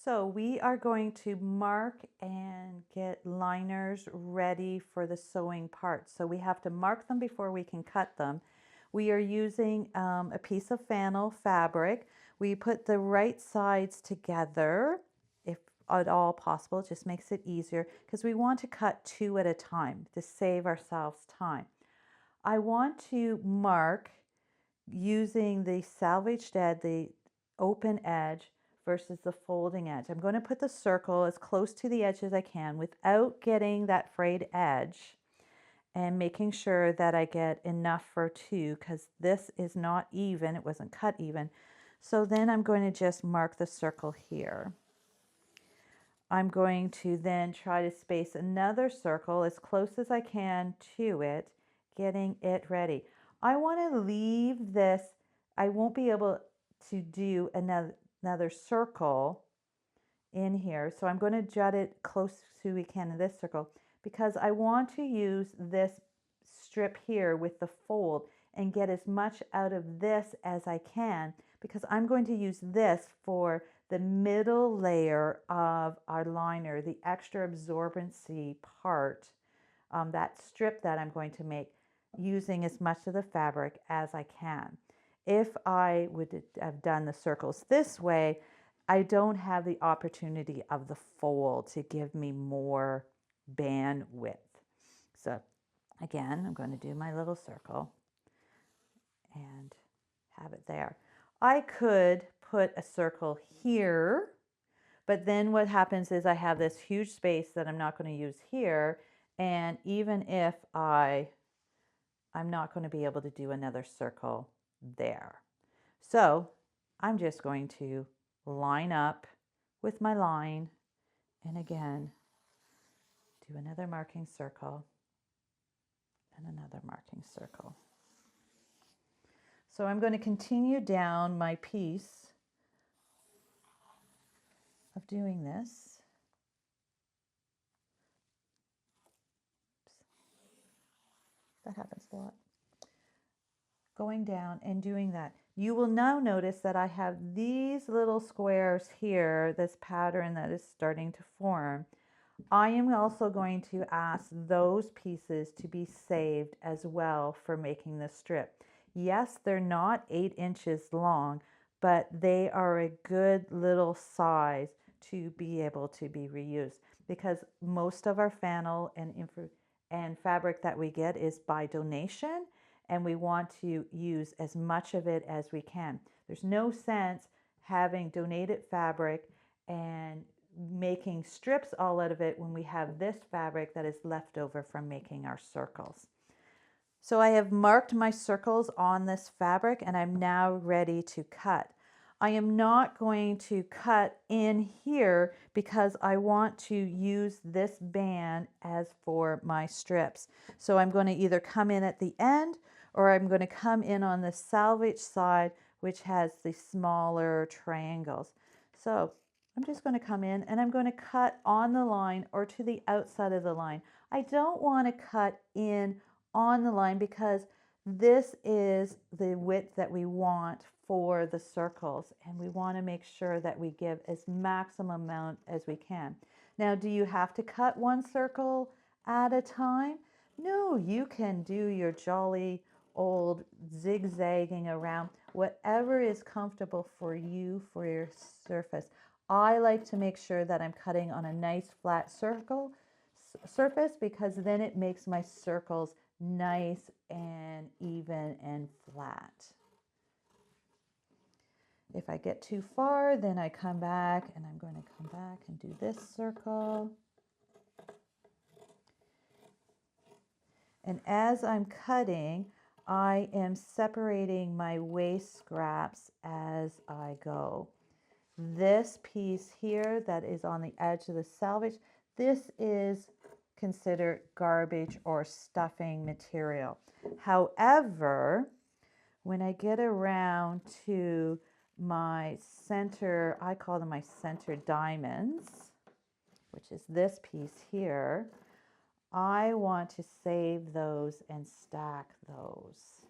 So we are going to mark and get liners ready for the sewing part. So we have to mark them before we can cut them. We are using a piece of flannel fabric. We put the right sides together, if at all possible. It just makes it easier because we want to cut two at a time to save ourselves time. I want to mark using the salvaged edge, the open edge versus the folding edge. I'm going to put the circle as close to the edge as I can without getting that frayed edge and making sure that I get enough for two, because this is not even, it wasn't cut even. So then I'm going to just mark the circle here. I'm going to then try to space another circle as close as I can to it, getting it ready. I want to leave this, I won't be able to do another circle in here, so I'm going to jut it close to we can in this circle because I want to use this strip here with the fold and get as much out of this as I can, because I'm going to use this for the middle layer of our liner, the extra absorbency part, that strip that I'm going to make, using as much of the fabric as I can. If I would have done the circles this way, I don't have the opportunity of the fold to give me more bandwidth. So again, I'm going to do my little circle and have it there. I could put a circle here, but then what happens is I have this huge space that I'm not going to use here, and even if I'm not going to be able to do another circle there. So I'm just going to line up with my line and again do another marking circle and another marking circle. So I'm going to continue down my piece of doing this. Oops. That happens a lot. Going down and doing that. You will now notice that I have these little squares here, this pattern that is starting to form. I am also going to ask those pieces to be saved as well for making the strip. Yes, they're not 8 inches long, but they are a good little size to be able to be reused, because most of our flannel and fabric that we get is by donation, and we want to use as much of it as we can. There's no sense having donated fabric and making strips all out of it when we have this fabric that is left over from making our circles. So I have marked my circles on this fabric and I'm now ready to cut. I am not going to cut in here because I want to use this band as for my strips. So I'm going to either come in at the end, or I'm going to come in on the salvage side, which has the smaller triangles. So I'm just going to come in and I'm going to cut on the line or to the outside of the line. I don't want to cut in on the line because this is the width that we want for the circles, and we want to make sure that we give as maximum amount as we can. Now, do you have to cut one circle at a time? No, you can do your jolly old zigzagging around, whatever is comfortable for you for your surface. I like to make sure that I'm cutting on a nice flat surface, because then it makes my circles nice and even and flat. If I get too far, then I come back, and I'm going to come back and do this circle. And as I'm cutting, I am separating my waste scraps as I go. This piece here that is on the edge of the salvage, this is considered garbage or stuffing material. However, when I get around to my center, I call them my center diamonds, which is this piece here, I want to save those and stack those.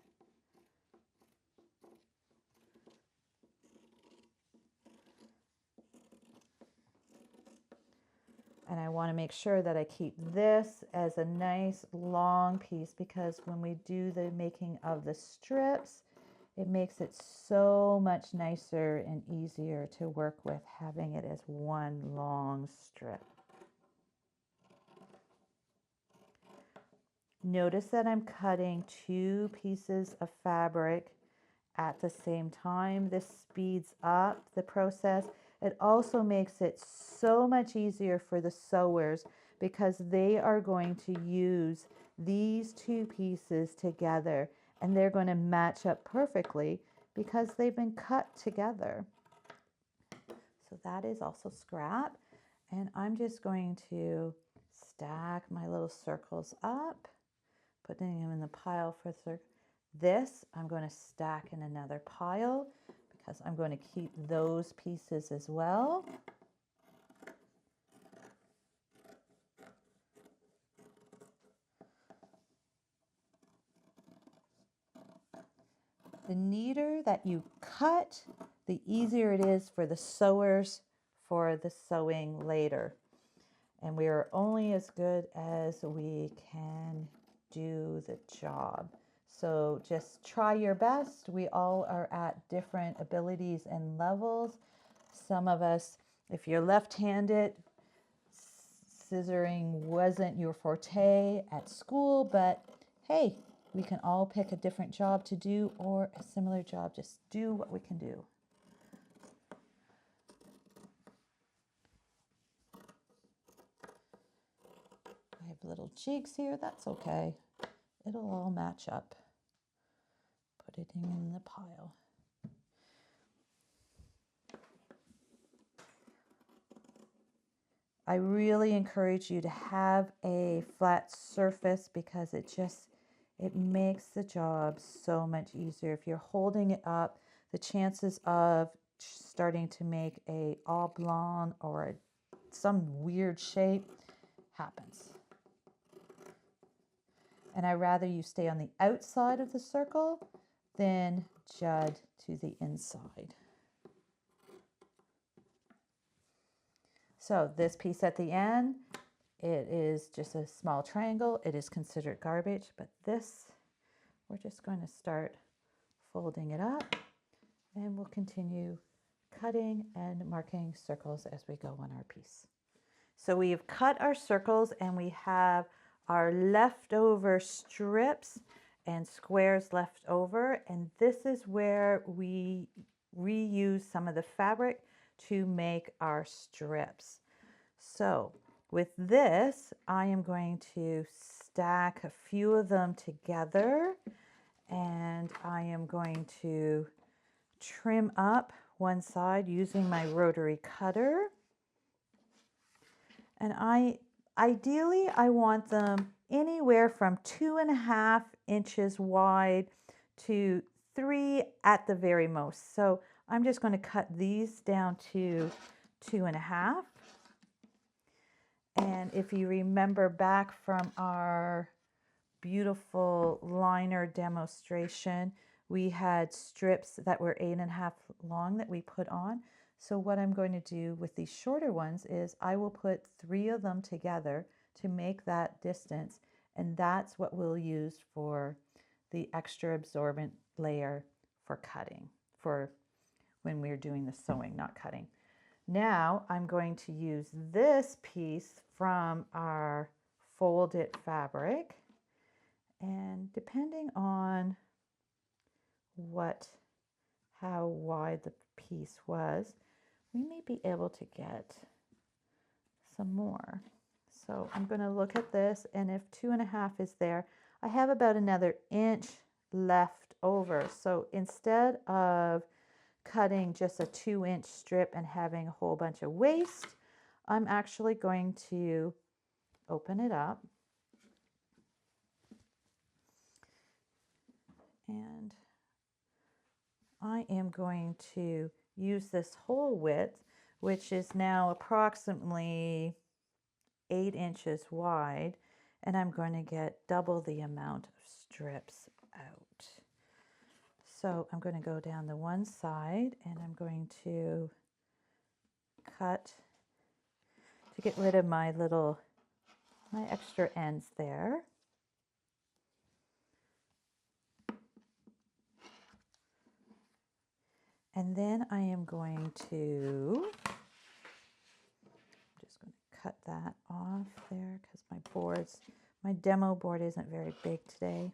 And I want to make sure that I keep this as a nice long piece, because when we do the making of the strips, it makes it so much nicer and easier to work with having it as one long strip. Notice that I'm cutting 2 pieces of fabric at the same time. This speeds up the process. It also makes it so much easier for the sewers, because they are going to use these 2 pieces together, and they're going to match up perfectly because they've been cut together. So that is also scrap, and I'm just going to stack my little circles up, putting them in the pile for this. I'm going to stack in another pile because I'm going to keep those pieces as well. The neater that you cut, the easier it is for the sewers for the sewing later. And we are only as good as we can do the job. So just try your best. We all are at different abilities and levels. Some of us, if you're left-handed, scissoring wasn't your forte at school, but hey, we can all pick a different job to do or a similar job. Just do what we can do. I have little jigs here. That's okay. It'll all match up. Put it in the pile. I really encourage you to have a flat surface, because it makes the job so much easier. If you're holding it up, the chances of starting to make a oblong or some weird shape happens. And I'd rather you stay on the outside of the circle than jud to the inside. So this piece at the end, it is just a small triangle. It is considered garbage, but this, we're just going to start folding it up, and we'll continue cutting and marking circles as we go on our piece. So we've cut our circles, and we have our leftover strips and squares left over, and this is where we reuse some of the fabric to make our strips. So with this, I am going to stack a few of them together, and I am going to trim up one side using my rotary cutter. And ideally I want them anywhere from 2.5 inches wide to 3 at the very most. So I'm just going to cut these down to 2.5. And if you remember back from our beautiful liner demonstration, we had strips that were 8.5 long that we put on. So what I'm going to do with these shorter ones is I will put 3 of them together to make that distance, and that's what we'll use for the extra absorbent layer for cutting, for when we're doing the sewing, not cutting. Now I'm going to use this piece from our folded fabric, and depending on how wide the piece was, we may be able to get some more. So I'm going to look at this, and if 2.5 is there, I have about another inch left over. So instead of cutting just a 2-inch strip and having a whole bunch of waste, I'm actually going to open it up, and I am going to use this whole width, which is now approximately 8 inches wide, and I'm going to get double the amount of strips out. So I'm going to go down the one side, and I'm going to cut to get rid of my extra ends there. And then I am going to, just going to cut that off there because my demo board isn't very big today.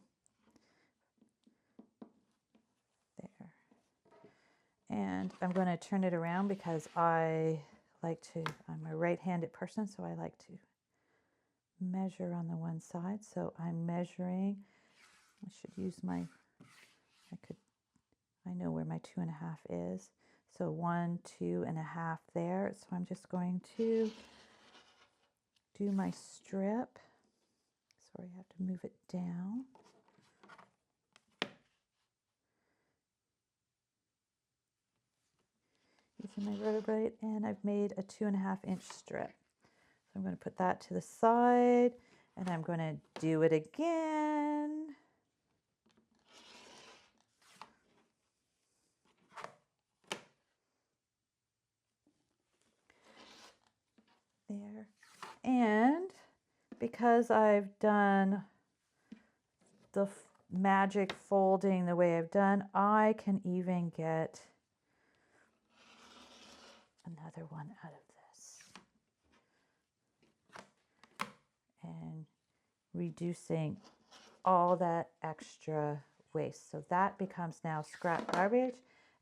There. And I'm going to turn it around because I'm a right-handed person, so I like to measure on the one side. So I'm measuring, I should use I know where my 2.5 is. So 1, 2.5 there. So I'm just going to do my strip. Sorry, I have to move it down. Using my rotor blade, and I've made a 2.5-inch strip. So I'm going to put that to the side, and I'm going to do it again. There. And because I've done the magic folding the way I've done, I can even get another one out of this. And reducing all that extra waste. So that becomes now scrap garbage.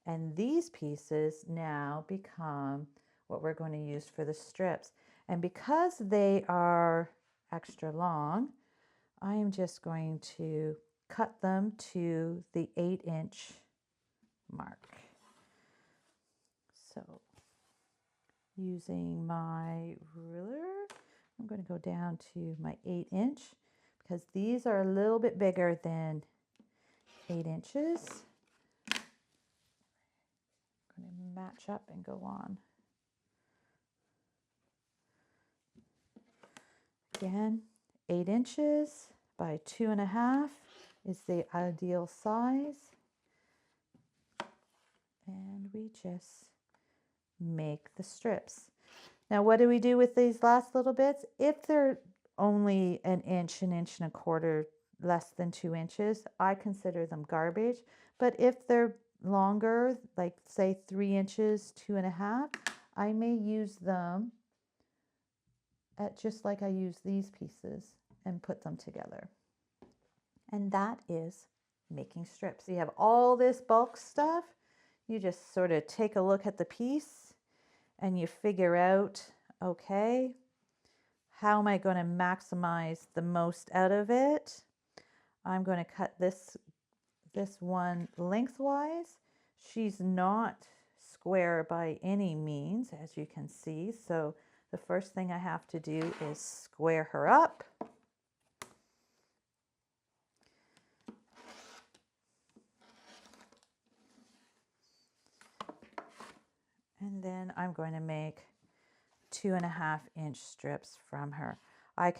And these pieces now become what we're going to use for the strips. And because they are extra long, I am just going to cut them to the 8-inch mark. So using my ruler, I'm going to go down to my 8-inch because these are a little bit bigger than 8 inches. I'm going to match up and go on. Again, 8 inches by 2.5 is the ideal size. And we just make the strips. Now, what do we do with these last little bits? If they're only an inch, 1.25 inches, less than 2 inches, I consider them garbage. But if they're longer, like say 3 inches, 2.5, I may use them just like I use these pieces and put them together. And that is making strips. You have all this bulk stuff. You just sort of take a look at the piece and you figure out, okay, how am I going to maximize the most out of it? I'm going to cut this one lengthwise. She's not square by any means, as you can see. So the first thing I have to do is square her up. And then I'm going to make 2.5-inch strips from her. I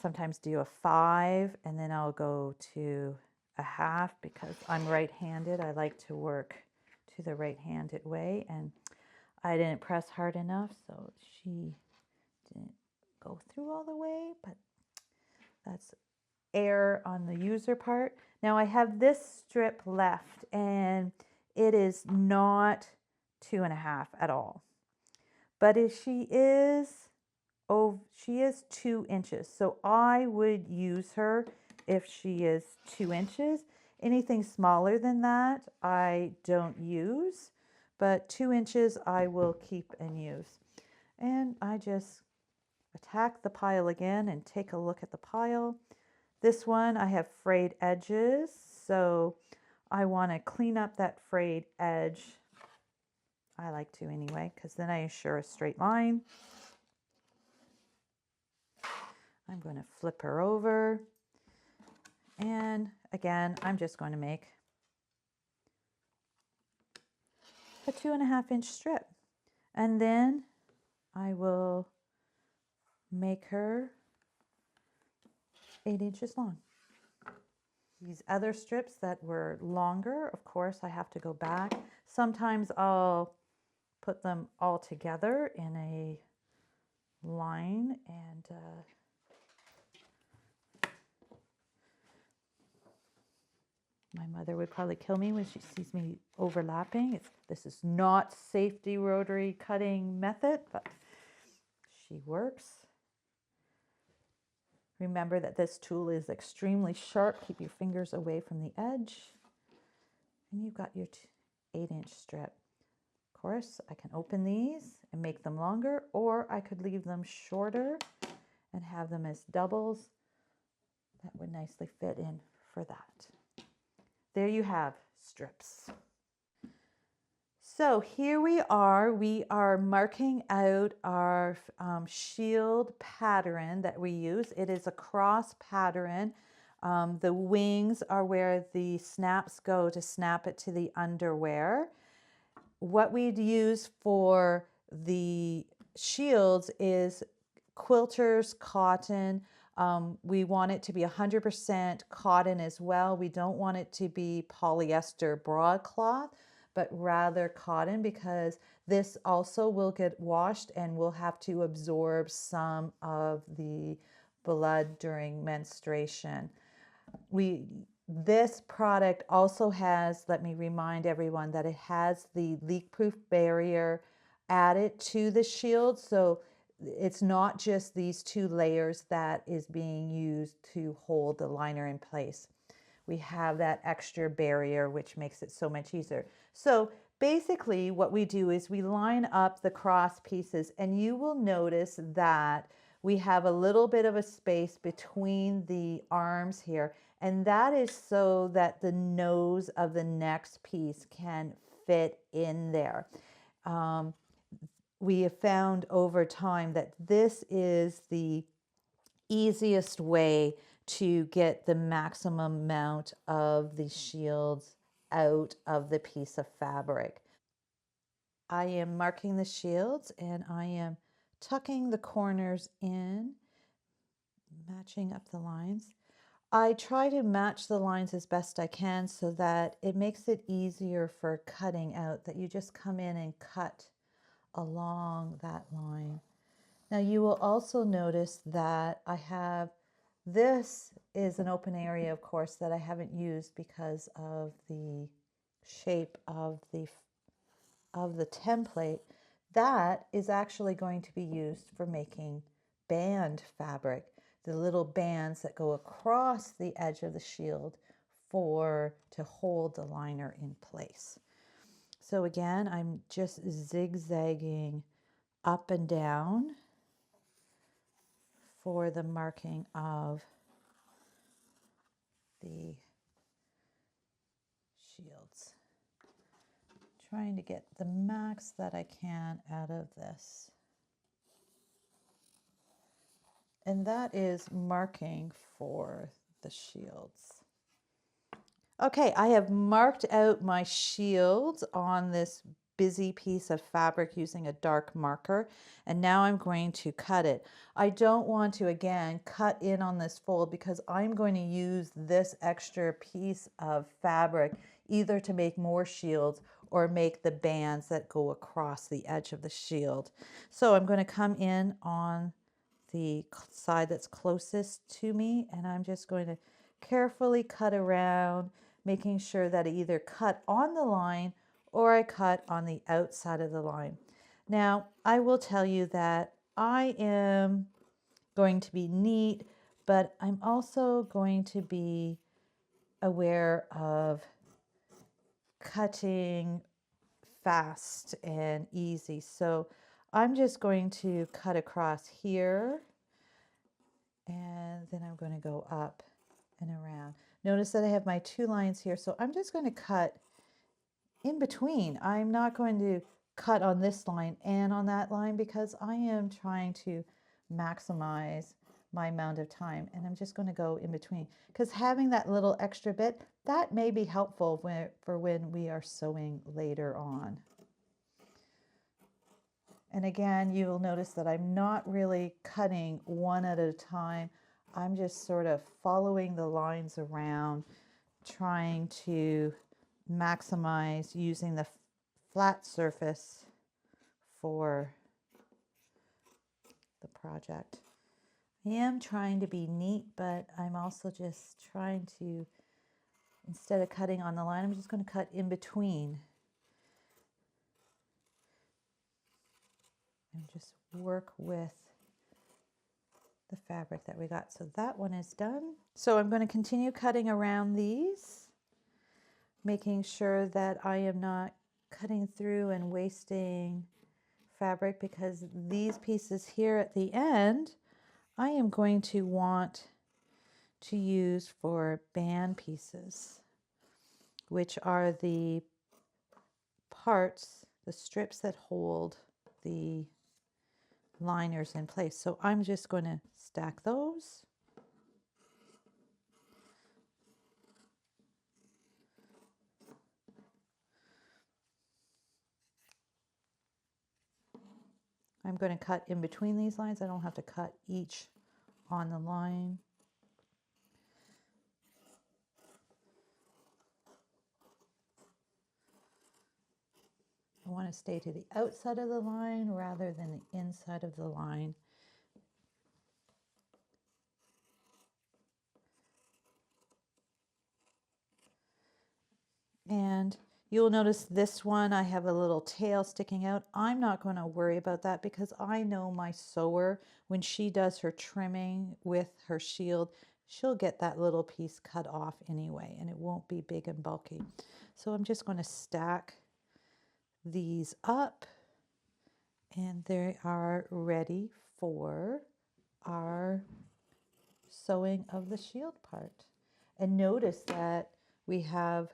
sometimes do a 5 and then I'll go to a 1/2 because I'm right-handed. I like to work to the right-handed way, and I didn't press hard enough, so she didn't go through all the way, but that's error on the user part. Now I have this strip left and it is not 2.5 at all, but she is 2 inches. So I would use her if she is 2 inches. Anything smaller than that, I don't use, but 2 inches I will keep and use. And I just attack the pile again and take a look at the pile. This one, I have frayed edges, so I want to clean up that frayed edge. I like to anyway, because then I assure a straight line. I'm going to flip her over. And again, I'm just going to make a 2.5-inch strip. And then I will make her 8 inches long. These other strips that were longer, of course, I have to go back. Sometimes I'll put them all together in a line, and my mother would probably kill me when she sees me overlapping. This is not safety rotary cutting method, but she works. Remember that this tool is extremely sharp. Keep your fingers away from the edge. And you've got your 8-inch strip. Of course, I can open these and make them longer, or I could leave them shorter and have them as doubles. That would nicely fit in for that. There you have strips. So here we are marking out our shield pattern that we use. It is a cross pattern. The wings are where the snaps go to snap it to the underwear. What we'd use for the shields is quilters cotton. We want it to be 100% cotton as well. We don't want it to be polyester broadcloth, but rather cotton, because this also will get washed and will have to absorb some of the blood during menstruation. This product also has, let me remind everyone, that it has the leak-proof barrier added to the shield. So it's not just these 2 layers that is being used to hold the liner in place. We have that extra barrier, which makes it so much easier. So basically what we do is we line up the cross pieces, and you will notice that we have a little bit of a space between the arms here, and that is so that the nose of the next piece can fit in there. We have found over time that this is the easiest way to get the maximum amount of the shields out of the piece of fabric. I am marking the shields, and I am tucking the corners in, matching up the lines. I try to match the lines as best I can so that it makes it easier for cutting out, that you just come in and cut along that line. Now you will also notice that I have, this is an open area, of course, that I haven't used because of the shape of the template. That is actually going to be used for making band fabric, the little bands that go across the edge of the shield to hold the liner in place. So again, I'm just zigzagging up and down for the marking of the shields. Trying to get the max that I can out of this. And that is marking for the shields. Okay, I have marked out my shields on this busy piece of fabric using a dark marker, and now I'm going to cut it. I don't want to, again, cut in on this fold because I'm going to use this extra piece of fabric either to make more shields or make the bands that go across the edge of the shield. So I'm going to come in on the side that's closest to me, and I'm just going to carefully cut around, making sure that I either cut on the line or I cut on the outside of the line. Now, I will tell you that I am going to be neat, but I'm also going to be aware of cutting fast and easy. So I'm just going to cut across here, and then I'm going to go up and around. Notice that I have my 2 lines here, so I'm just going to cut in between. I'm not going to cut on this line and on that line because I am trying to maximize my amount of time, and I'm just going to go in between, because having that little extra bit, that may be helpful for when we are sewing later on. And again, you will notice that I'm not really cutting one at a time. I'm just sort of following the lines around, trying to maximize using the flat surface for the project. I am trying to be neat, but I'm also just trying to, instead of cutting on the line, I'm just going to cut in between and just work with the fabric that we got. So that one is done. So I'm going to continue cutting around these, making sure that I am not cutting through and wasting fabric, because these pieces here at the end I am going to want to use for band pieces, which are the parts, the strips that hold the liners in place. So I'm just going to stack those. I'm going to cut in between these lines. I don't have to cut each on the line. I want to stay to the outside of the line rather than the inside of the line. And you'll notice this one, I have a little tail sticking out. I'm not going to worry about that because I know my sewer, when she does her trimming with her shield, she'll get that little piece cut off anyway, and it won't be big and bulky. So I'm just going to stack these up, and they are ready for our sewing of the shield part. And notice that we have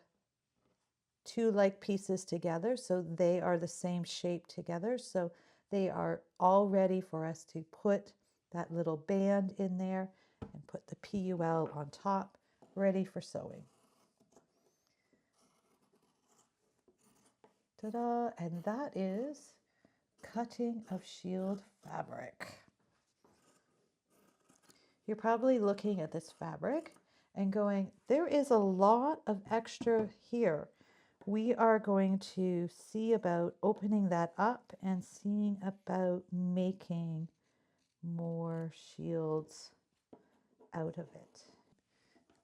two like pieces together, so they are the same shape together, so they are all ready for us to put that little band in there and put the PUL on top, ready for sewing. Ta-da! And that is cutting of shield fabric. You're probably looking at this fabric and going, there is a lot of extra here. We are going to see about opening that up and seeing about making more shields out of it.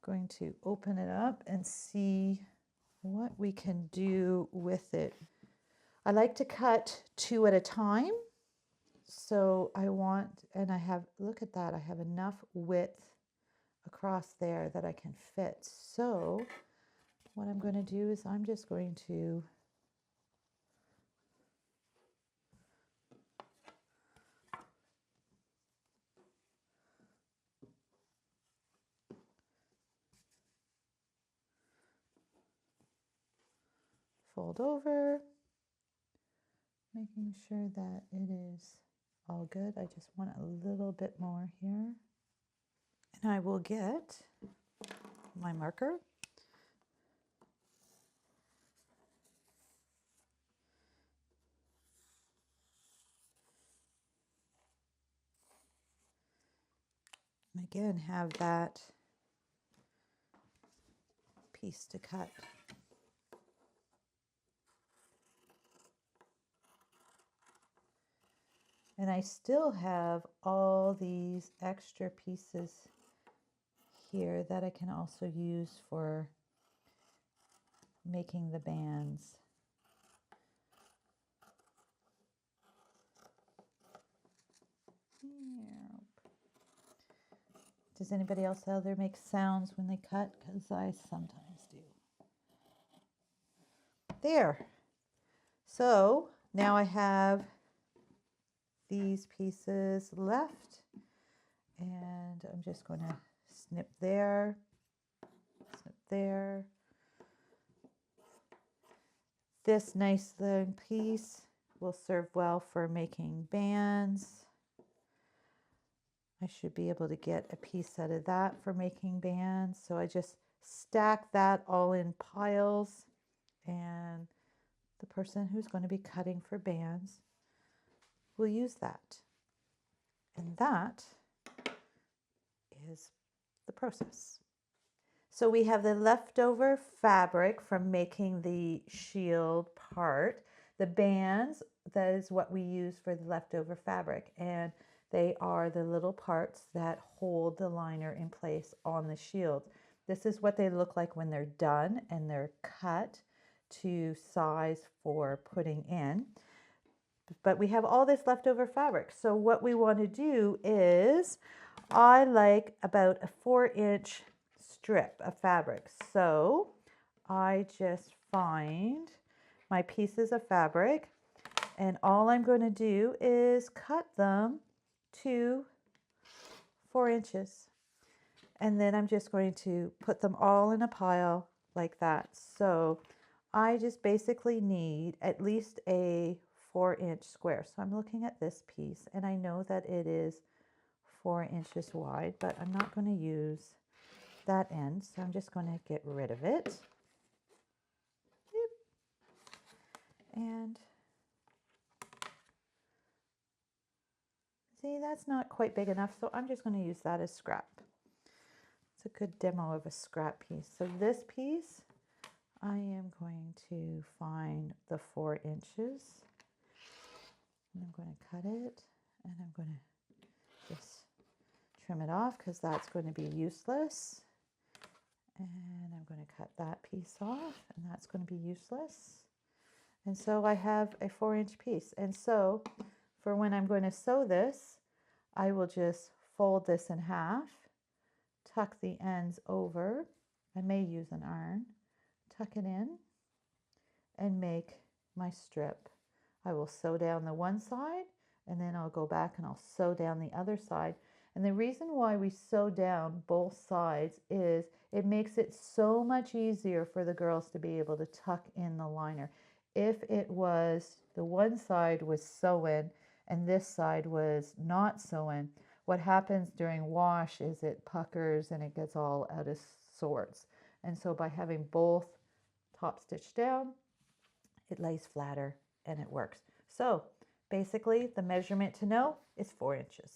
Going to open it up and see what we can do with it. I like to cut 2 at a time. So I want, and I have, look at that, I have enough width across there that I can fit. So what I'm going to do is I'm just going to fold over, making sure that it is all good. I just want a little bit more here. And I will get my marker. And again, have that piece to cut. And I still have all these extra pieces here that I can also use for making the bands. Does anybody else out there make sounds when they cut? Because I sometimes do. There. So now I have these pieces left, and I'm just going to snip there, snip there. This nice long piece will serve well for making bands. I should be able to get a piece out of that for making bands. So I just stack that all in piles, and the person who's going to be cutting for bands will use that. And that is the process. So we have the leftover fabric from making the shield part. The bands, that is what we use for the leftover fabric, and they are the little parts that hold the liner in place on the shield. This is what they look like when they're done and they're cut to size for putting in. But we have all this leftover fabric. So what we want to do is, I like about a 4-inch strip of fabric. So I just find my pieces of fabric, and all I'm going to do is cut them to 4 inches. And then I'm just going to put them all in a pile like that. So I just basically need at least a 4-inch square. So I'm looking at this piece, and I know that it is 4 inches wide, but I'm not going to use that end. So I'm just going to get rid of it. And see, that's not quite big enough, so I'm just going to use that as scrap. It's a good demo of a scrap piece. So this piece, I am going to find the 4 inches, and I'm going to cut it, and I'm going to just trim it off because that's going to be useless. And I'm going to cut that piece off, and that's going to be useless. And so I have a 4-inch piece. And so for when I'm going to sew this, I will just fold this in half, tuck the ends over. I may use an iron, tuck it in, and make my strip. I will sew down the one side, and then I'll go back and I'll sew down the other side. And the reason why we sew down both sides is it makes it so much easier for the girls to be able to tuck in the liner. If it was the one side was sewn and this side was not sewn, what happens during wash is it puckers and it gets all out of sorts. And so by having both top stitched down, it lays flatter and it works. So basically the measurement to know is 4 inches.